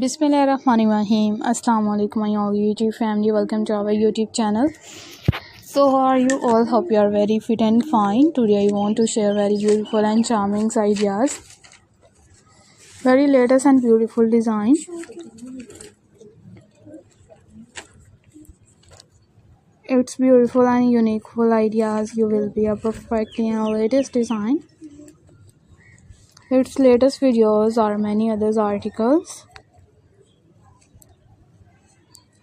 Bismillahirrahmanirrahim. Assalamu alaikum my all YouTube family. Welcome to our YouTube channel. So how are you all? Hope you are very fit and fine. Today I want to share very beautiful and charming ideas. Very latest and beautiful design. It's beautiful and unique ideas. You will be a perfectly and latest design. Its latest videos or many others articles.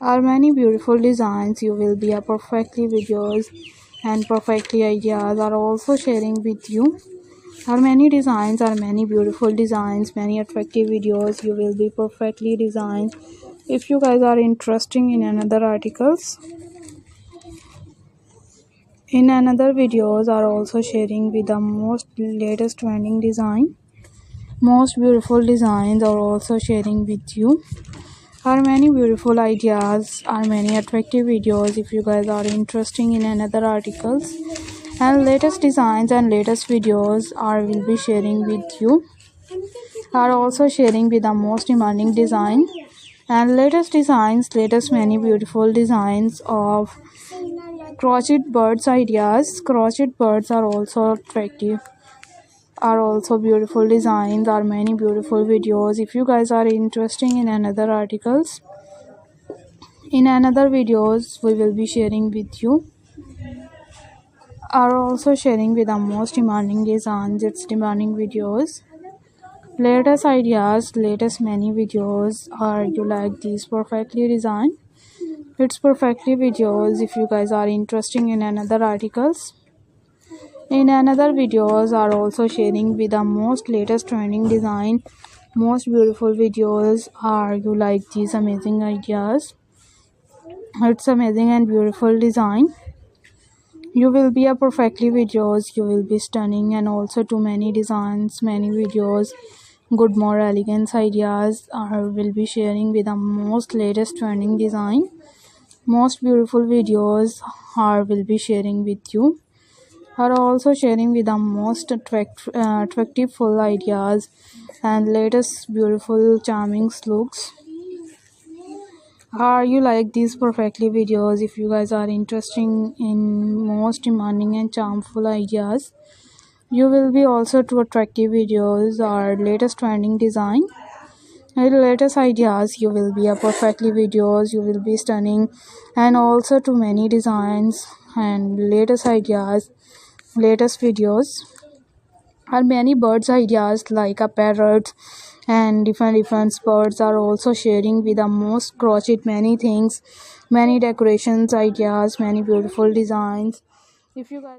Are many beautiful designs. You will be a perfectly videos and perfectly ideas are also sharing with you. Are many designs, are many beautiful designs, many attractive videos. You will be perfectly designed. If you guys are interested in another articles, in another videos are also sharing with the most latest trending design. Most beautiful designs are also sharing with you. Are many beautiful ideas, are many attractive videos. If you guys are interested in another articles and latest designs and latest videos are will be sharing with you. Are also sharing with the most demanding design and latest designs, latest many beautiful designs of crochet birds ideas. Crochet birds are also attractive, are also beautiful designs, are many beautiful videos. If you guys are interested in another articles, in another videos we will be sharing with you. Are also sharing with the most demanding designs, its demanding videos, latest ideas, latest many videos. Are you like these perfectly designed? It's perfectly videos. If you guys are interested in another articles, in another videos are also sharing with the most latest trending design, most beautiful videos. Are you like these amazing ideas? It's amazing and beautiful design. You will be a perfectly videos. You will be stunning and also too many designs, many videos. Good more elegance ideas are will be sharing with the most latest trending design. Most beautiful videos are will be sharing with you. Are also sharing with the most attractive full ideas and latest beautiful charming looks. Are you like these perfectly videos? If you guys are interested in most demanding and charmful ideas, you will be also to attractive videos or latest trending design and latest ideas. You will be a perfectly videos. You will be stunning and also to many designs and latest ideas, latest videos. Are many birds ideas like a parrot and different birds are also sharing with the most crochet many things, many decorations ideas, many beautiful designs. If you guys